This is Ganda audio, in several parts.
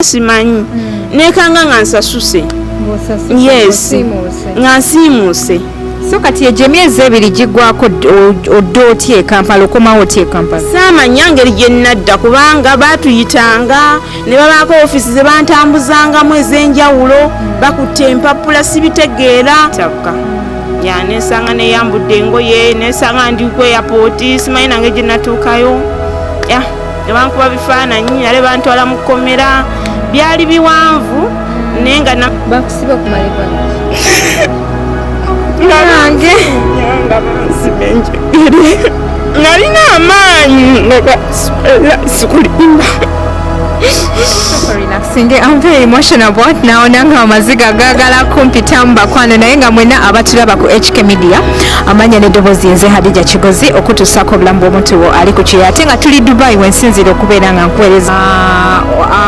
simanyi nekanga nga nsasuse yes nga nsiimuse so kati egyo emyezi ebiri giggwako odde otya e Kampala okomawo otya e Kampala? Saamanya ngeri gye nnadda kubanga baatuyitanga ne babaako ofiisi ze bantambuzangamu ez'enjawulo bakutte empapula sibitegeera kyakka nesanga neyambudde engoye nesanga ndi ku airport simanyi nange gye natuukayo ne bankuba bifaananyi ale bantwala Mukomera byali biwanvu naye nga bakusiba okumalibwa nange nalina amaanyi sikulimba. I'm very emotional about now nanga amaziga gagala kumpita mubakwano naye nga mwena abatulaba ku HK Media amanya n'eddoboozi nze Hadija Kigozi okutuusako obulamu bw'omuntu wo ali ku kyeya ate nga tuli Dubai wensinzira okubeera nga nkuweereza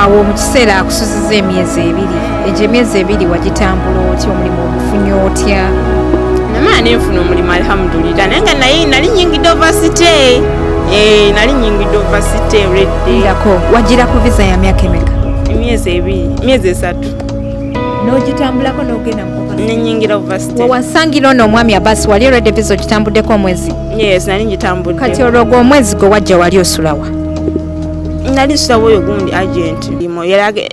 awo mu kiseera akususiza emyezi ebiri egyo emyezi ebiri wagitambula otya omulimu ogufunye otya? Namaani nfuna omulimu alhamdulillah naye nga nali nyingidde ovasite nali nyingidde ovasite redde yako wagira ku visa ya myaka emeka? Emyezi ebiri myezi 3 n'ogitambulako n'ogenda mu nenyingira ovasite. Wasangira ono omwami Abbas wali olwedde visa ogitambuddeko omwezi? Yes nali ngitambudde. Kati olwo omwezi gwe wajja wali osulawa? Nali sulawo oyo gundi agent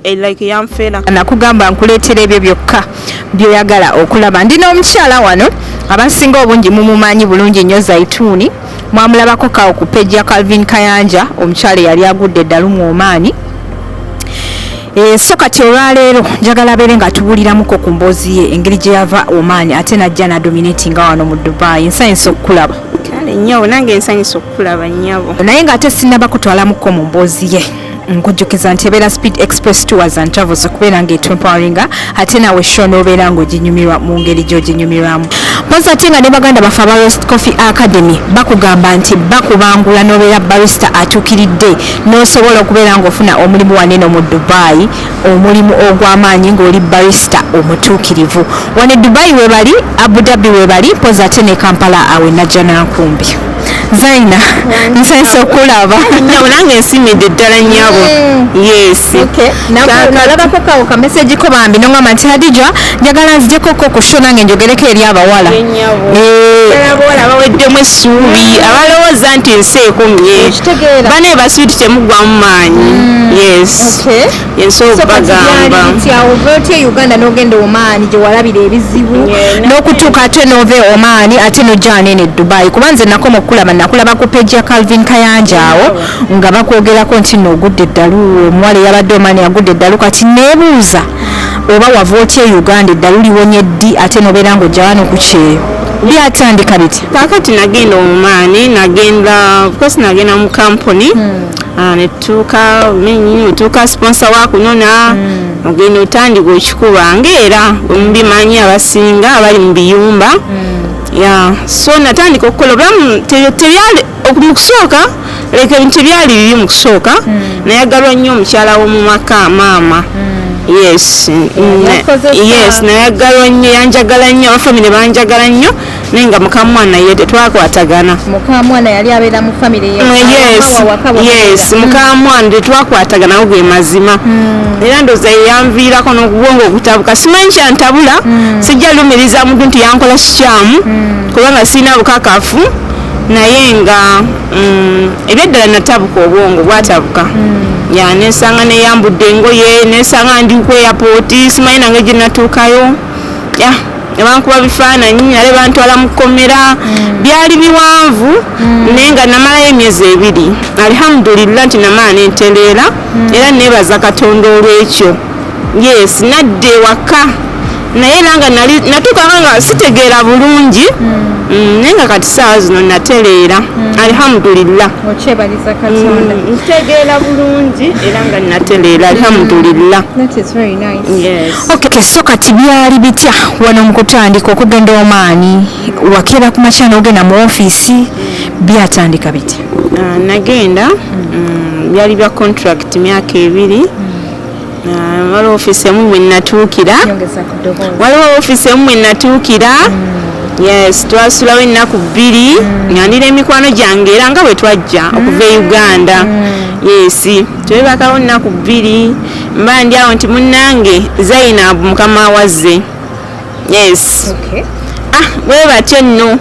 like Nanfera. Nakugamba nkuleetera ebyo byokka byoyagala okulaba. Ndina omukyala wano abasinga obungi mumumanyi bulungi nnyo Zaituni mwamulabako kawo ku page ya Calvin Kayanja omukyala yali agudde Dalu mu Oman. So kati olwaleero njagala abeere nga tubuuliramuko ku mboozi ye engeri gye yava Oman ate najja na dominatinga wano mu Dubai. Nsanyusa okukulaba. Kale nnyabo nange nsanyusa okukulaba nnyabo. Naye ng'ate sinnaba kutwalamuko mu mboozi ye. Nkujjukiza nti ebeera Speed Express Tours and Travels okubeera ng'etwempawaringa ate nawe show n'obeera ng'oginyumirwa mu ngeri gy'oginyumirwamu. Mpozi ate nga ne baganda baffe aba Roast Coffee Academy bakugamba nti bakubangula n'obeera barista atuukiridde n'osobola okubeera ng'ofuna omulimu waneno mu Dubai omulimu ogw'amaanyi ng'oli barista omutuukirivu. Wano Dubai weebali, Abu Dhabi weebali, mpozi ate ne Kampala awe najja nankumbi. Zaina, nsanyusa okulaba. Nnyabo nange nsiimidde ddala nnyabo. Yes. Okay. Nalabako kawo ka message ko bambi nongamba nti Hadija njagala nzijeko ku show nange njogereko eri abawala. Abawala baweddemu essuubi abalowooza nti ensi ekomye. Bane basuuti temugwamu maanyi. Yes. Okay. Ensi obagamba. Ova otya Uganda n'ogenda Oman gye walabira ebizibu n'okutuuka ate n'ove Oman ate n'ojja nene Dubai kuba nze nakoma okulaba nakulaba ku page ya Calvin Kayanja awo nga bakwogerako nti n'ogudde Dalu omuwala yabadde Oman agudde Dalu kati neebuuza oba wava otya Uganda Dalu liwonye ddi ate n'obeera ng'ojja wano ku kyeyo byatandika biti? Kaakati nagenda Oman nagenda mu kampuni netuuka sponsor wakunona ogenda otandika okikuba ngaera mubimanyi abasinga abali mu biyumba so natandika okukola obulamu tebyali okumusooka leka ebintu tebyali bibi mu kusooka nayagalwa nnyo omukyala w'omu maka maama yes nayagalwa nnyo yanjagala nnyo abafamire banjagala nnyo naye nga mukamwana ye tetwakwatagana. Mukamwana yali abeera mu famire ye? Yes mukamwana tetwakwatagana nawo ge mazima era ndoza yanviirako n'okubwongo okutabuka simanyi kyantabula sijja lumiriza muntu nti yankola kikyamu kubanga sirina bukakafu naye nga ebyeddala natabuka obwongo bwatabuka nesanga neyambudde engoye nesanga ndi ku airport simanyi nange gye natuukayo nebankuba bifaananyi ale bantwala Mukomera byali biwanvu naye nga namalayo emyezi ebiri alhamdulillah nti namala nentereera era nebaza Katonda olwekyo. Yes nadde waka naye nanga natuukanga nga sitegeera bulungi naye nga kati saawa zino natereera alhamdulillah. Okyebaliza Katonda. Ntegeera bulungi era nga natereera alhamdulillah. That is very nice. Yes. Okay, so kati byali bitya wano mu kutandika okugenda Oman wakera ku makya n'ogenda mu ofiisi byatandika bitya? Nagenda byali bya contract myaka 2 waliwo ofiisi emu mwe natuukira yes twasulawo ennaku 2 ngandira emikwano gyange era nga bwe twajja okuva e Uganda yes twebakawo ennaku 2 mba ndi awo nti munnange Zainab mukama wazze yes bwe batyo nno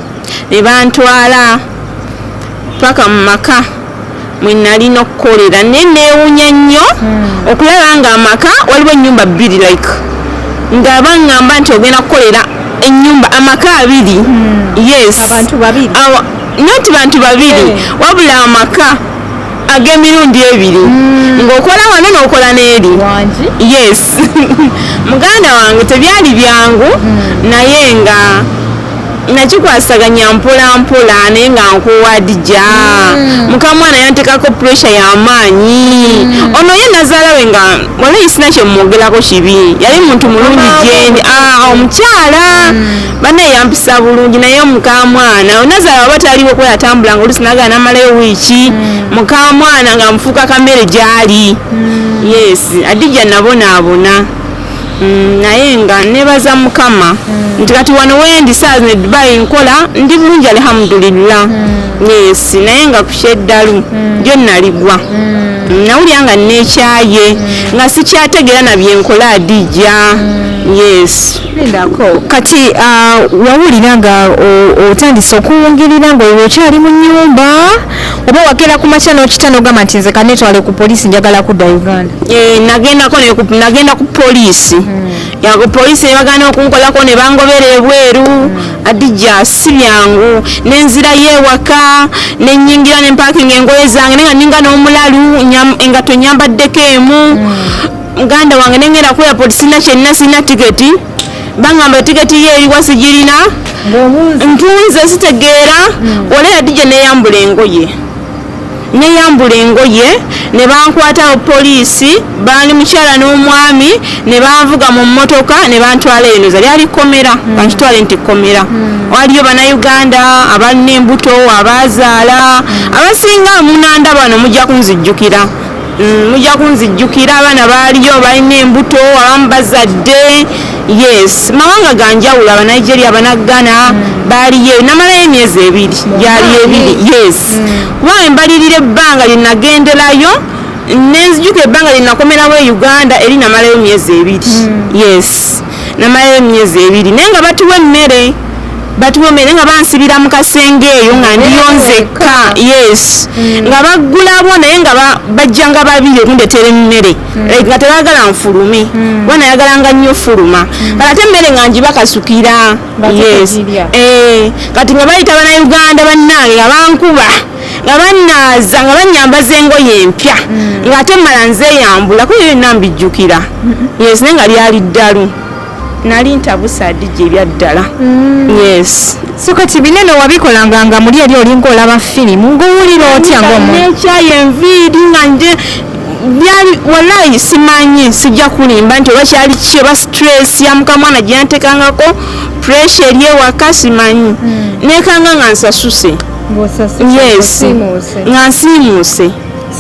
ne bantwala paka mu maka mwe nalina okukolera naye neewunya nnyo okulaba nga amaka waliwo ennyumba 2 like nga baŋŋamba nti ogenda kukolera ennyumba amaka 2 yes noti bantu 2 wabula amaka ag'emirundi 2 ng'okola wano n'okola n'eri yes muganda wange tebyali byangu naye nga nakikwasaganya mpola mpola naye nga nkuwadija mukamwana yantekako pressure y'amaanyi ono ye nazaala we nga wala isina kyemwogerako kibi yali muntu mulungi gyendi omukyala banaye yampisa bulungi naye mukamwana onazaala waba taliwo kuba yatambulanga oluusi nagala namalayo wiiki mukamwana nga mufuuka kamere gyali yes adija nabonaabona naye nga nebaza mukama nti kati wano wendi saa zino Dubai nkola ndi bulungi alhamdulillah yes naye nga kukyeddalu njo naligwa nawulira nga nekyaye nga sikyategeera nabyenkola adija yes ndako kati wawulira nga otandise okuwungirira nga okyali mu nnyumba oba wakera ku makya n'okitano ogamba nti nze kanetwale ku poliisi njagala kudda Uganda nagenda ku poliisi yago poliisi nebagana okunkolako ne bangobera ebweru adija si byangu nenzira yewaka nenyingira nempakinga engoye zange nenga ninga n'omulalu engato nyambaddeko emu muganda wange nengenda ku airport sina tiketi bangamba tiketi ye eriwa sigirina ntunze sitegeera wala adija neyambula engoye ne bankwata poliisi bali mukyala n'omwami ne banvuga mu mmotoka ne bantwala eno zali ali komera bankitwale nti komera waliyo bannayuganda abalina embuto abazaala abasinga munanda bano mujja kunzijjukira abaana baaliyo balina embuto abamu bazadde yes mawanga ganjawulo abanigeria abanagana baaliyo namalayo emyezi 2 gyali 2 yes kuba embalirira ebbanga lyenagenderayo nenzijjuka ebbanga lyenakomerawo e Uganda eri namalayo emyezi 2 yes namalayo emyezi 2 naye nga batuwa emmere nga bansibira mu kasenge eyo nga ndiyonzekka yes nga baggulabo naye nga bajjanga 2 okundetera emmere nga tebagala nfulume bona yagalanga nnyo fuluma kati emmere nga njibakasukira yes kati nga bayita bannayuganda bannange nga bankuba nga bannaaza nga banyambaza engoye empya nga ate mmala nzeyambula kuyo yonna mbijjukira yes naye nga lyali ddalu nali ntabusa adija ebyaddala yes so kati binene wabikolanga nga muli eri olinga olaba firimu ng'owulira otya nekyayo enviiri nga nje byali wallahi simanyi sijja kulimba nti oba kyali kiki oba stress ya mukamwana gyentekangako pressure eri ewaka simanyi nekanga nga nsasuse yes nga nsiimuuse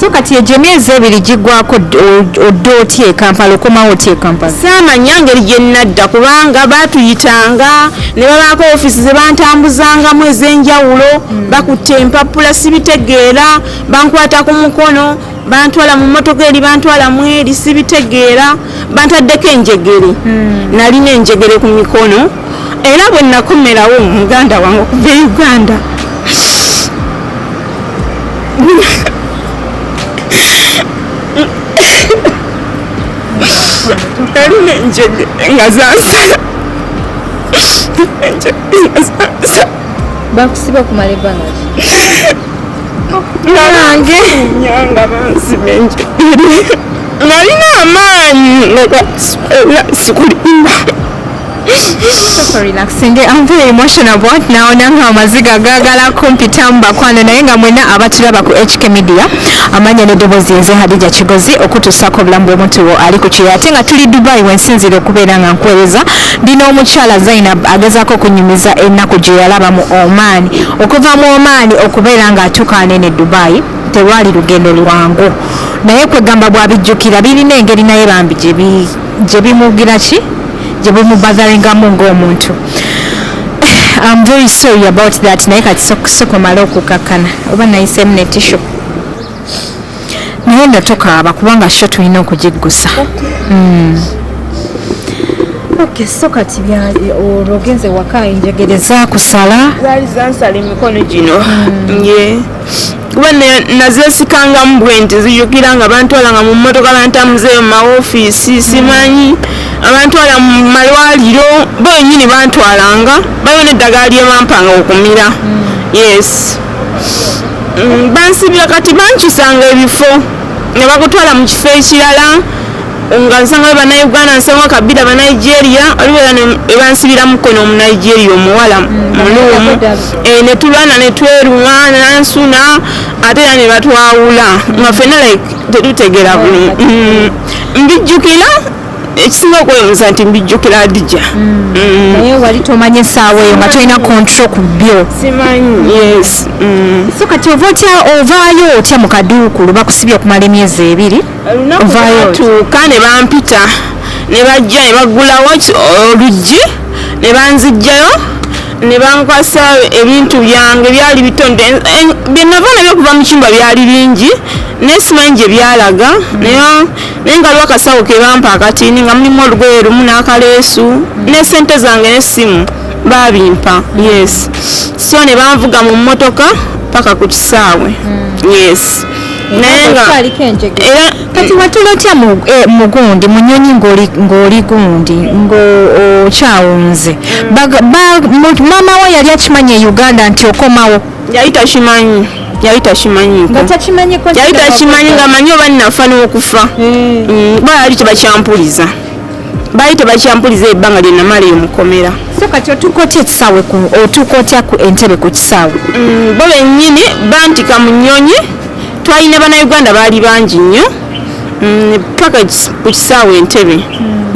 so kati egyo emyezi 2 giggwako odda otya e Kampala okomawo otya e Kampala saamanya ngeri gye nnadda kubanga baatuyitanga ne babaako ofiisi ze bantambuzangamu ez'enjawulo bakutte empapula sibitegeera bankwata ku mukono bantwala mu mmotoka eri bantwala mu eri sibitegeera bantaddeko enjegere nalina enjegere ku mikono era bwe nakomerawo muganda wange okuva e Uganda nalina enjegere nga zansa bakusiba kumala ebbanga nange nyanga bansiba enjegere nalina amaanyi sikulimba relaxing. I'm very emotional about now. Nanga amaziga gagala kumpita mbakwano naye nga mwena abatulaba ku HK Media amanya n'eddoboozi nze Hadija Kigozi okutuusako obulamu bw'omuntu ali ku kiro ate nga tuli Dubai wensinzire okubeera nga nkuweereza ndina omukyala Zainab agezaako okunyumiza ennaku gye yalaba mu Oman okuva mu Oman okubeera nga atuukaane ne Dubai terwali lugendo lwangu naye kwegamba bwabijjukira birina engeri naye bambi gye bimugira ki gye bumubazaringamu ng'omuntu I'm very sorry about that. Naye kati sokomala okukakana oba nayisemu ne tissue. Naye ndatokaaba kubanga sho tulina okugiggusa. Okay, so kati ologenze waka enjegereza kusala zaali zansala emikono gino kuba nazeesikangamu bwe nti zijjukira nga bantwalanga mu mmotoka bantamuzeeyo mu maofiisi simanyi abantwala mu malwaliro benyini bantwalanga bayo n'eddagala lye bampanga okumira yes bansibira kati bankisanga ebifo ne bakutwala mu kifo ekirala nga nsanga bannayuganda nsanga kabira bannaigeria aliwera ebansibira mukono omunaigeria omuwala muluumu ne tulwana ne tweruma Nansuula ate era ne batwawula nga ffenna like tetutegera buli mbijjukira ekisinga okwebuuza nti mbijjukira Adija naye wali tomanye essaawa eyo nga tolina control ku byo simanyi yes so kati ovaayo otya mu kaduukulu bakusibye okumala emyezi 2 ovaayo tuuka ne bampita ne bajja ne baggulawo oluggi ne banzijjayo ne bankwasa ebintu byange byali bitonde byenava nabyo okuva mu kimba byali bingi nesimanyi gye byalaga naye nga lwakasawo ke bampa akatini nga mulimu olugoye lumu n'akaleesu ne sente zange n'essimu babimpa yes so ne banvuga mu mmotoka paka ku kisaawe yes naye nga era kati watula otya mugundi munyonyi ng'oli gundi ng'okyawunze mama we yali akimanyi e Uganda nti okomawo yali takimanyi yali takimanyi nga manyi oba nnafa n'okufa ba yali tebakyampuliza baali tebakyampuliza ebbanga lye namala eyo Mukomera. So kati otuuka otya ekisaawe otuuka otya ku entebe ku kisaawe? Bo bennyini bantika mu nnyonyi twalina bannayuganda baali bangi nnyo paka ku kisaawe entebe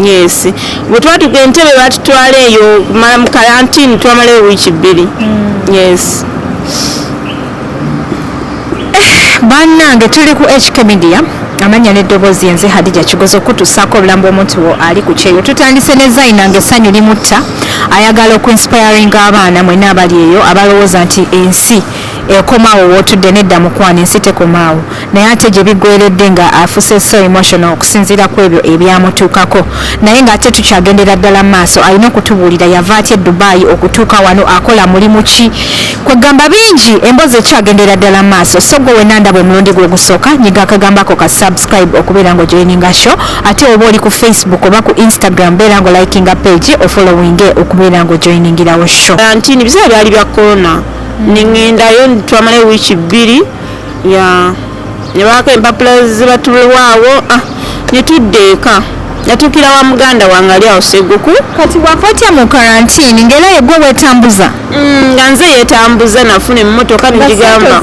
yes bwe twatuka entebe batutwala eyo kumala mu karantini twamalayo wiiki 2 yes. Bannange tuli ku HK Media amanya n'eddoboozi yenze Hadija Kigozo okutusaako obulamu bw'omuntu wo ali ku kyeyo. Tutandise ne Zainange essanyu limutta ayagala okuinspiring abaana mwenna abali eyo abalowooza nti ensi ekomawo wotudde nedda mukwano ensi tekomaawo naye ate gye biggweredde nga afuse so emotional okusinziira ku ebyo ebyamutuukako naye ng'ate tukyagendera ddala maaso alina okutubuulira yava atya Dubai okutuuka wano akola mulimu ki kwegamba bingi emboozi ekyagendera ddala maaso so gwe wenanda bwe mulundi gwe ogusooka nyiga akagambako ka subscribe okubeera ngo joininga show ate oba oli ku Facebook oba ku Instagram beera ngo likinga page ofollowinge okubeera ngo joiningirawo show. Ntini biseera byali bya corona ningendayo twamalayo wiiki 2 nebaako empapula zebatulwaawo netudde eka yatuukira wa muganda wange ali awo Seguku. Kati wafa otya mu karantini ng'era yegwe weetambuza? Nga nze yeetambuza nafuna emmotoka negigamba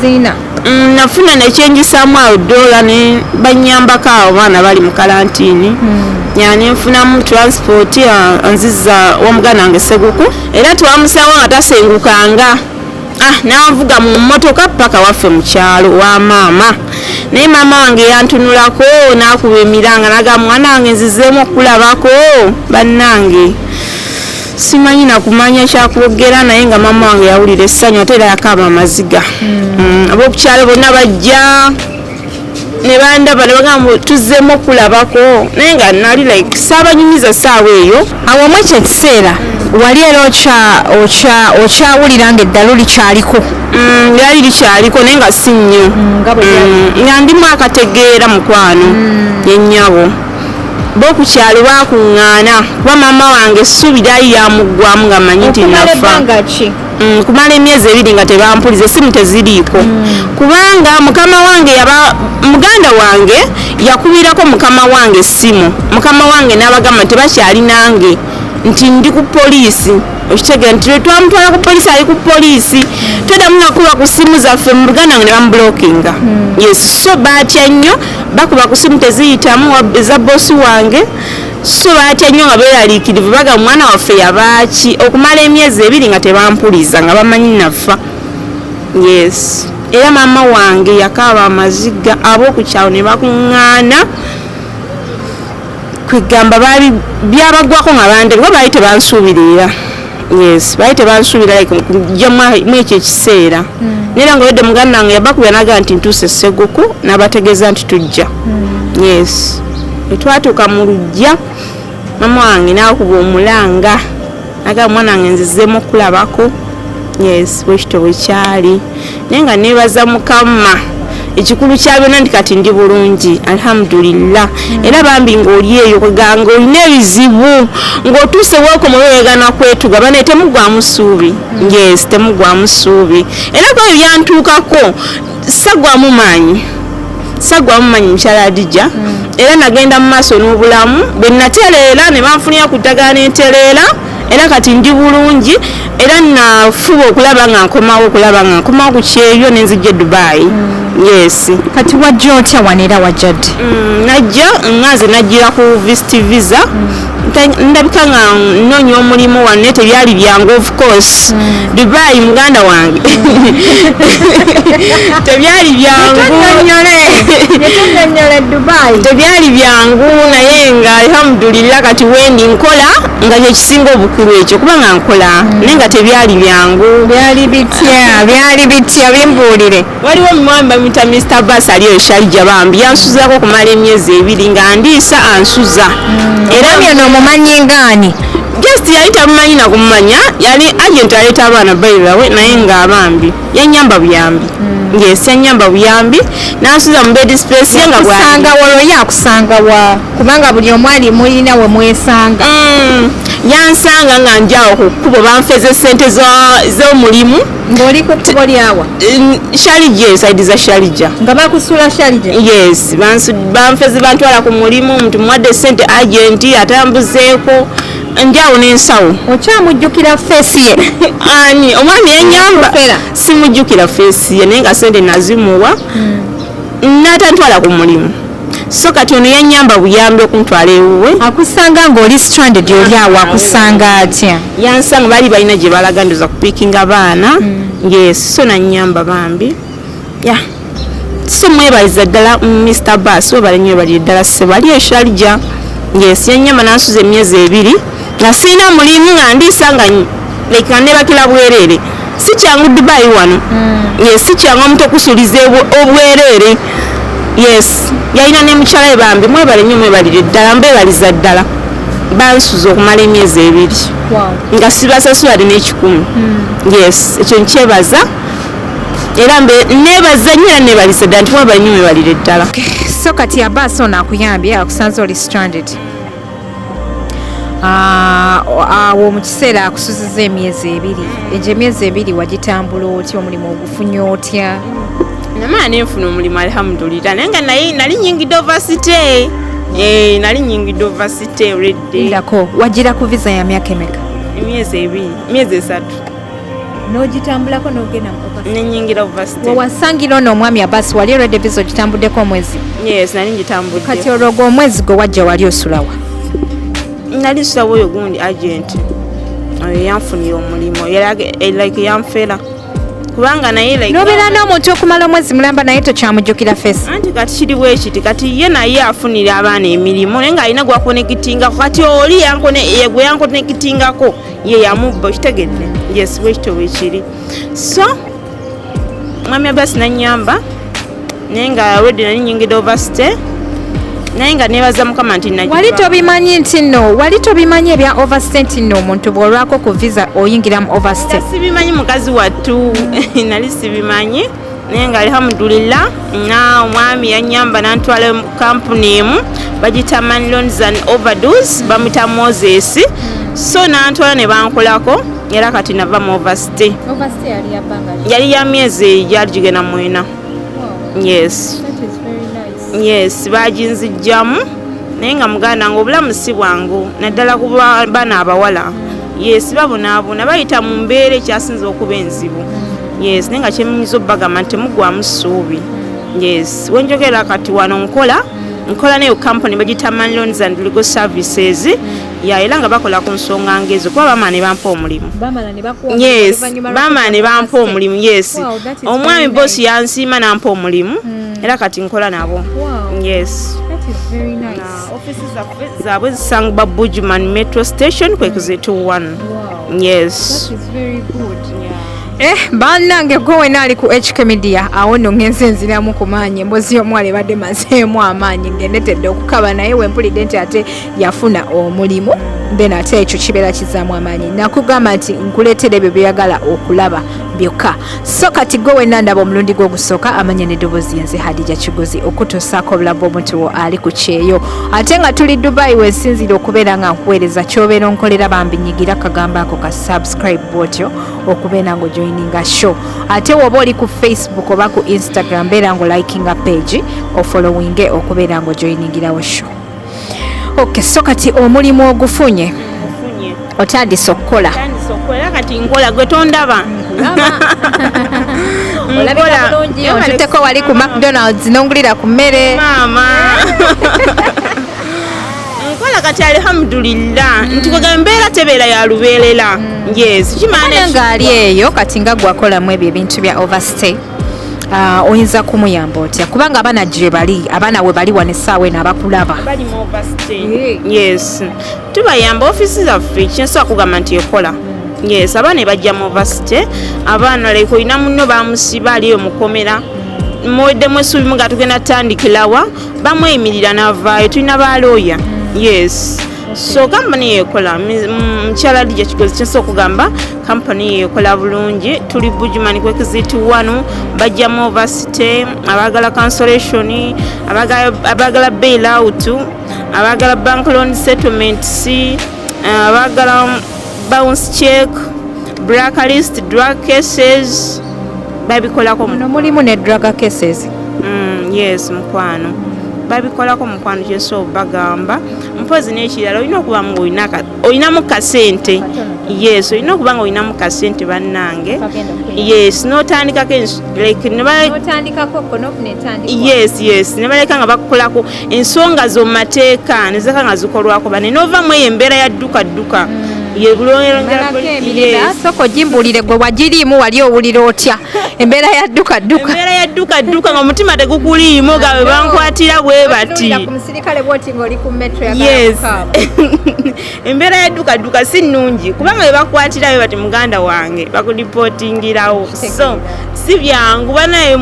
nafuna nekyenjisaamu awo $1 ne banyambako awo baana bali mu karantini nenfunamu transport anziza wa muganda wange Seguku era twamusawo nga tasengukanga n'anvuga mu mmotoka paka waffe mu kyalo wa maama naye maama wange yantunulako n'akuba emiranga naga mwana wange nzizeemu okulabako bannange simanyi nakumanya kyakwogera naye nga maama wange yawulira essanyu ate era yakaaba amaziga ab'okukyalo bonna bajja ne bandaba ne bagamba tuzzeemu okulabako naye nga nali like saabanyumiza ssaawa eyo awo mu ekyo ekiseera wali era okyawulira nga eddalu likyaliko? Lyali likyaliko naye nga si nnyo nga ndimu akategeera mukwano yennyabo boku kyalo bakuŋŋaana kuba maama wange essuubi lyali lyamuggwamu nga manyi nti nafa kumala emyezi 2 nga tebampuliza essimu teziriiko kubanga mukama wange muganda wange yakubirako mukama wange essimu mukama wange n'abagamba nti bakyali nange nti ndi ku poliisi okitegera nti twamutwala ku poliisi ali ku poliisi toddamu nakuba ku ssimu zaffe mu Buganda nga ne bamubulokinga yes so baatya nnyo bakuba ku ssimu teziyitamu eza boosi wange so baatya nnyo nga beeraliikirivu baga mwana waffe yabaaki okumala emyezi 2 nga tebampuliza nga bamanyi nafa yes era maama wange yakaaba amaziga ab'okukyalo ne bakuŋŋaana kwegamba byabagwako nga bande ngo baali tebansuubirira yes baite bansuubira like kujja mu ekyo ekiseera nera nga wedde muganda wange yabakubya naga nti ntuuse Sseguku n'abategeeza nti tujja yes etwatuuka mu lujja mama wange n'akuba omulanga aga mwana wange nzizzemu okulabako yes bwekito bwekyali naye nga neebaza Mukama ekikulu kya byonna ndi kati ndi bulungi alhamdulillah era bambi ng'oli eyo kweganga olina ebizibu ng'otuuse weekomolwegana kwetuga bane temugwamu ssuubi yes temugwamu ssuubi era bwe byantuukako sagwamu maanyi mukyala Adija era nagenda mu maaso n'obulamu bwe natereera ne banfunira ku ddagala n'entereera era kati ndi bulungi era nafuba okulaba nga nkomawo ku kyeyo nenzijja Dubai yes kati wajja otya wanera wajjadde najja nganze najjira ku visit visa ndabika nga nnoonya omulimu wanne tebyali byangu of course Dubai muganda wange tebyali byangu tebyali byangu naye nga alhamdulillah kati wendi nkola nga kyekisinga obukulu ekyo kubanga nkola naye nga tebyali byangu byali bitya bimbuulire waliwo mumwami bamuyita Mr. Bass aliyo Sharija bambi yansuzako okumala emyezi 2 nga ndiisa ansuza era byono mumanyi ngaani just yali tamumanyi nakumumanya yali agent aleeta abaana bayibawe naye nga abambi yanyamba buyambi yes yanyamba buyambi nansuza mu bed space nga bwanga wolo yakusanga wa kubanga buli omwali mulina we mwesanga yansanga nga njawo ku kkubo banfeze ssente z'omulimu ng'oli ku kkubo lyawa Sharija side za Sharija nga bakusuula Sharija yes banfeze bantwala ku mulimu omuntu muwadde ssente agent atambuzeeko njawo n'ensawo okyamujjukira feesi ye ani omwami yanyamba simujjukira feesi ye naye nga ssente nazimuwa n'atantwala ku mulimu so kati ono yanyamba buyambi okuntwala ewuwe akusanga ng'oli stranded oli awo akusanga atya yansanga bali balina gye balaga ndoza kupiikinga baana yes so nanyamba bambi ya so mwebaliza ddala Mr. Bass webale nnyo ebalire ddala sebali Sharija yes yanyamba nansuza emyezi 2 nga siina mulimu nga ndiisanga leka nebakira bwereere si kyangu Dubai wano yes si kyangu omuntu okusuuliza obwereere yes yalina ne mukyala we bambi mwebale nnyo mwebalire ddala mbebaliza ddala bansuza okumala emyezi 2 nga sibasasula n'ekikumi yes ekyo nkyebaza era nebaza nnyo era nebaliza ddala nti mwebale nnyo mwebalire ddala so kati Abass ono akuyambye akusanze oli stranded awo mu kiseera akusuziza emyezi 2 egyo emyezi 2 wagitambula otya omulimu ogufunye otya namala nenfuna omulimu alhamdulillah naye nga nali nyingidde ovasite nali nyingidde ovasite redde ndako wagira ku visa ya myaka emeka emyezi 3 n'ogitambulako n'ogenda mu nenyingira ovasite wasangira ono omwami Abass wali olwedde visa ogitambuddeko omwezi yes nali ngitambudde kati olwo omwezi gwe wajja wali osulawa nali sulawo oyo gundi agent oyo yanfunira omulimu like yanfera kubanga naye like nobeera n'omuntu okumala omwezi mulamba naye tokyamujjukira feesi anti kati kiri bwekiti kati ye naye afunira abaana emirimu naye ng'alina gwakonekitingako kati oli gwe yankonekitingako ye yamubba okitegedde yes bwekito bwekiri so mwami Abass nanyamba naye nga wedde nali nyingidde ovasite naye nga nebaza Mukama nti wali tobimanyi ebya overstay nti nno omuntu bw'olwako ku visa oyingira mu overstay sibimanyi mukazi wattu nali sibimanyi naye nga alhamdulillah na omwami yanyamba nantwala mu kampuni emu bagita Money Loans and Overdues bamuyita Moses so nantwala ne bankolako era kati nava mu overstay yali ya myezi gyali gigenda 4 yes yes bajinzijjamu naye nga muganda nga obulamu si bwangu naddala ku baana abawala yes babonaabona bayita mu mbeera ekyasinza okuba enzibu yes naye nga kyeminyiza obbagamba nti temugwamu ssuubi yes wenjogera kati wano nkola nayo kampuni bagita Money Loans and Legal Services era nga bakola ku nsonga ngezo kuba baamala ne bampa omulimu yes baamala ne bampa omulimu yes omwami bosi yansiima nampa omulimu era kati nkola nabo yes offices zaabwe zisangibwa Bujuman Metro Station kwekuzetu 1 Yes. That is very good. Bannange gwe wena ali ku HK Media awo nno ngenze nziramu ku maanyi emboozi y'omwala ebadde mazeemu amaanyi ngendetedde okukaba naye wempulidde nti ate yafuna omulimu then ate ekyo kibeera kizaamu amaanyi nakugamba nti nkuleetera ebyo byeyagala okulaba byokka so kati gwe wena ndaba omulundi gw'ogusooka amanya n'eddoboozi yenze Hadija Kigozi okutuusaako obulabu omutuwo ali ku kyeyo ate nga tuli Dubai wensinzira okubeera nga nkuweereza kyobeera onkolera bambinyigira kagamba ako ka subscribe bwotyo okubeera ng'ojoininga show ate woba oli ku Facebook oba ku Instagram beera ng'olikinga page ofollowinge okubeera ng'ojoiningirawo show. Okay, so kati omulimu ogufunye otandise okukola kati nkola gwe tondaba olabika bulungi ontuteko wali ku McDonald's nongulira ku mmere maama nkola kati alhamdulillah nti kwega embeera tebeera ya lubeerera yes kimanya nga ali eyo kati nga gwakolamu ebyo ebintu bya overstay oyinza kumuyamba otya kubanga abaana gye bali abaana we bali wano essaawa eno abakulaba bali mu overstay yes tubayamba ofiisi zaffe kyensobola kugamba nti ekola yes abaana bajja mu overstay abaana like olina munno bamusiba aliyo Mukomera mweddemu essuubi nga tugenda tandikirawa bamweyimirira n'avaayo tulina balooya yes so kampani yekola mukyala Hadija Kigozi kyensobola okugamba kampani yekola bulungi tuli Bujumani ku exit 1 bajja mu overstay abagala cancellation abagala bail out abagala bank loan settlement abagala bounce check blacklist drug cases babikolako muno mulimu ne drug cases yes mukwano babikolako mukwano kyensobola bagamba mpozi n'ekirala olina okuba nga olinamu kasente yes olina okuba nga olinamu kasente bannange yes n'otandikako like yes ne baleka nga bakukolako ensonga zo mu mateeka ne zeka nga zikolwako bane n'ovamu eyo embeera ya dduka soko jimbulire gwe wagiriimu wali owulira otya embeera ya dduka nga omutima tegukuliimu gawe bankwatira bwe bati embeera ya dduka si nnungi kubanga we bakwatira bwe bati muganda wange bakuripootingirawo so si byangu banaye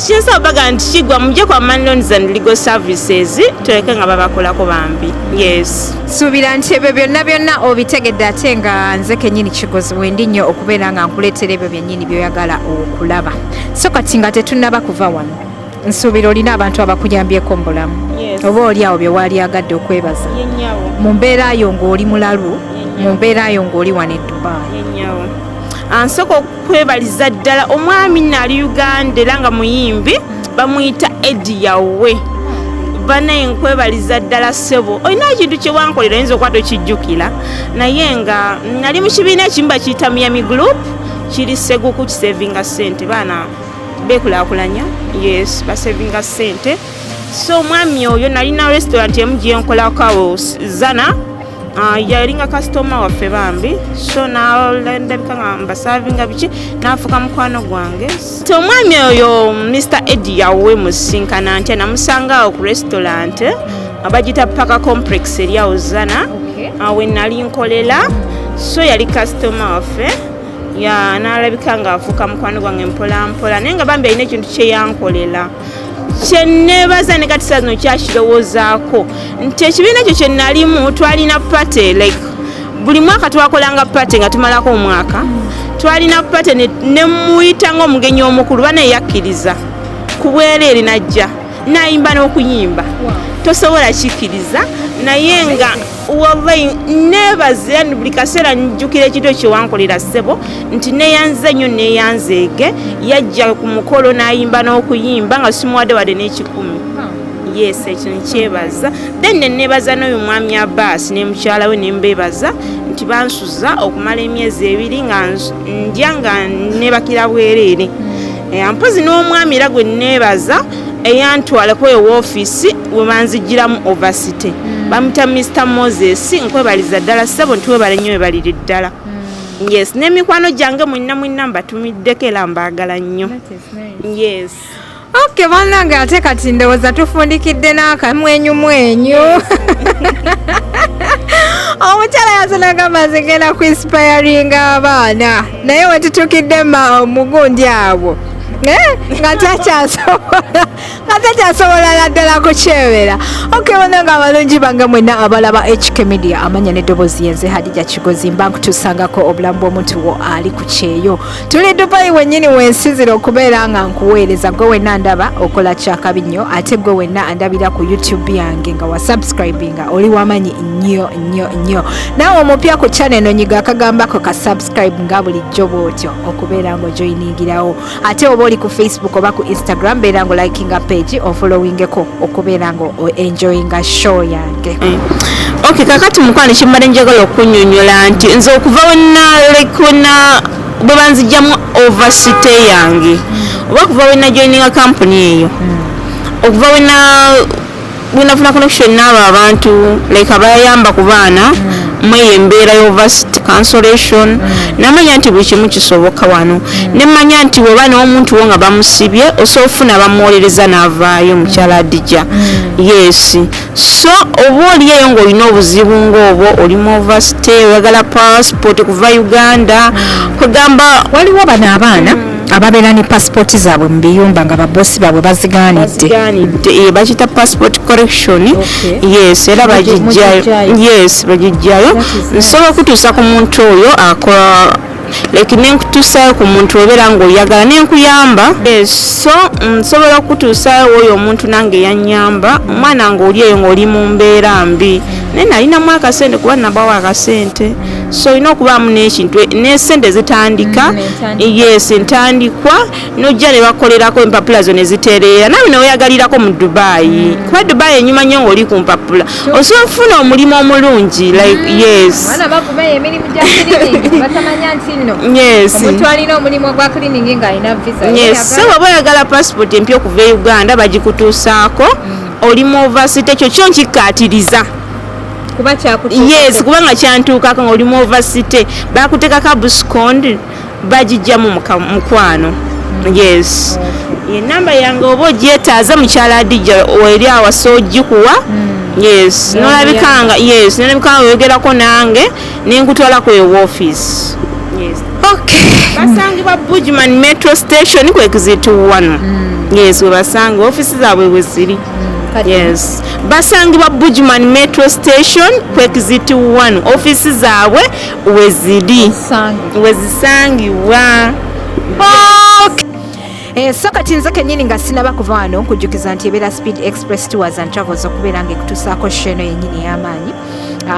kyensobola baga nti kigwa mujje kwa money loans and legal services tuleke nga babakolako bambi yes suubira nti ebyo byonna obitegedde ate nga nze kennyini Kigozi wendi nnyo okubeera nga nkuleetera ebyo byennyini byoyagala okulaba so kati nga tetunnaba kuva wano nsuubira olina abantu abakuyambyeko mu bulamu oba oli awo bye waali agadde okwebaza mu mbeera yo ng'oli mulalu mu mbeera yo ng'oli wano e Dubai ansoko okwebaliza ddala omwami nali Uganda era nga muyimbi bamuyita Edi yawe banaye nkwebaliza ddala ssebo olina ekintu kye wankolera oyinza okuba tokijjukira naye nga nali mu kibiina ekimu bakiyita Miami Group kiri Seguku kisevinga ssente baana beekulaakulanya yes basevinga ssente so omwami oyo nalina restaurant emu gye nkolako awo Zana yalinga customer waffe bambi so nalendabika nga mbasavinga biki nafuka mukwano gwange so omwami oyo Mr. Edi yawe musinkana ntya namusangaawo ku restaurant abagita Paka Complex eri awo Zana awe nali nkolera so yali customer waffe nalabika nga afuka mukwano gwange mpolampola naye nga bambi alina ekintu kyeyankolera kyenneebaza ne kati saa zino kyakirowoozaako nti ekibiina ekyo kyennalimu twalina pate like buli mwaka twakolanga pate nga tumalako omwaka twalina pate ne muyita ng'omugenyi omukulu banaye yakkiriza ku bwereere najja nayimba n'okuyimba tosobola kikkiriza naye nga wallahi neebaza buli kaseera njjukira ekintu kyewankolera ssebo nti neeyanze nnyo neeyanzeege yajja ku mukolo n'ayimba n'okuyimba nga simuwadde wadde n'ekikumi yes ekyo nkyebaza then neebaza n'oyo mwami Abbas ne mukyala we ne mbeebaza nti bansuza okumala emyezi 2 nga ndya nga neebakira bwereere mpozi n'omwami era gwe neebaza eyantwala ku woofiisi we banzijjiramu overstay bamuta Mr. Moses nkwebaliza ddala ssebo ntiwebale nnyo webalire ddala yes n'emikwano gyange mwinna mbatumiddeko era mbaagala nnyo yes okay bannange ate kati ndowooza tufundikidde n'akamwenyumwenyu omukyala yazanaga maze ngenda ku inspiringa abaana naye wetutukidde mugundi awo nga takyasobola naddala kukyebera. Okebona nga abalungi bange mwenna abalaba HK Media amanya n'eddoboozi yenze Hadija Kigozi mba nkutuusangako obulamu bw'omuntu wo ali ku kyeyo. Tuli Dubai wennyini wensizira okubeera nga nkuweereza gwe wenna ndaba okola kyakabi nnyo ate gwe wenna andabira ku YouTube yange nga wasubscribinga oli wamanyi nnyo nnyo nnyo. Naawe omupya ku channel eno nyiga akagambako ka subscribe nga bulijjo bw'otyo okubeera ng'ojoyiningirawo ate oba oli ku Facebook oba ku Instagram beera ngo likinga page ofollowingeko okubeera ngo enjoyinga show yange. Okay, kakati mukwano kimbadde njagala okunnyonnyola nti nze okuva wena bwe banzijjamu overcity yange oba kuva wena joininga company eyo okuva wenafuna connection n'abo abantu like abayamba ku baana mweyo embeera y'oversity cancellation namanya nti buli kimu kisoboka wano nemanya nti bweba n'omuntu wo nga bamusibye osoofuna bamuwolereza n'avaayo mukyala Hadija. Yes, so oba oliyeyo ng'olina obuzibu ng'obwo oli mu oversity oyagala passport kuva Uganda kwegamba waliwo bano abaana ababeera ne passport zaabwe mu biyumba nga babosi baabwe bazigaanidde bakita passport correction. Yes, era bagijjayo. Yes, bagijjayo nsobola okutuusa ku muntu oyo akola like nenkutuusayo ku muntu obeera ng'oyagala nenkuyamba. So nsobola okutuusayo oyo omuntu nange yanyamba omwana ng'oli eyo ng'oli mu mbeera mbi naye nalinamu akasente kuba nabawo akasente so olina okubaamu n'ekintu n'esente zitandika. Yes, ntandikwa nojja ne bakolerako empapula zo ne zitereera nawe neweyagalirako mu Dubai kuba Dubai enyuma nnyo ng'oli ku mpapula osobola okufuna omulimu omulungi like yes. Yes. Mutwalina omulimu gwa cleaning nga alina visa. Yes, so oba oyagala passport empya okuva e Uganda bagikutuusaako oli mu oversity ekyo kyo nkikkaatiriza. Yes, kubanga kyantuukako ng'oli mu oversity bakuteekako buscond bagijjamu mukwano. Yes. Enamba yange oba ogyetaaza mukyala Hadija eri awasa ogikuwa. Yes, nolabikanga weyogerako nange nenkutwalako ewa office. Yes. Okay. Basangibwa Bujman Metro Station ku exit 1. Yes, we basanga office zaabwe we ziri. Yes. Basangibwa Bujman Metro Station ku exit 1 office zaabwe we ziri. We zisangibwa. Okay. So kati nze kennyini nga sinaba kuva wano nkujjukiza nti ebeera Speed Express Tours and Travels okubeera ng'ekutuusaako show yennyini ey'amaanyi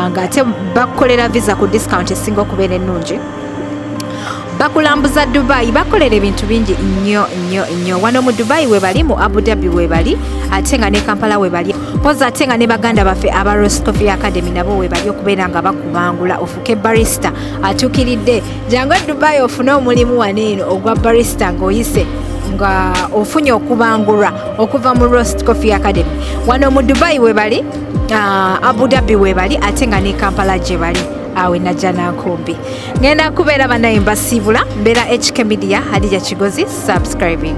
ng'ate bakukolera visa ku discount esinga okubeera ennungi. Bakulambuza Dubai bakolera ebintu bingi nnyo wano mu Dubai we bali mu Abu Dhabi we bali ate nga ne Kampala we bali poza ate nga ne baganda baffe aba Roast Coffee Academy nabo we bali okubeera nga bakubangula ofuke barista atuukiridde jangu Dubai ofune omulimu waneeno ogwa barista ng'oyise nga ofunye okubangulwa okuva mu Roast Coffee Academy wano mu Dubai we bali Abu Dhabi we bali ate nga ne Kampala gye bali awe najja nankumbi ngenda kubeera banaye mbasiibula mbeera HK Media Hadija Kigozi subscribing.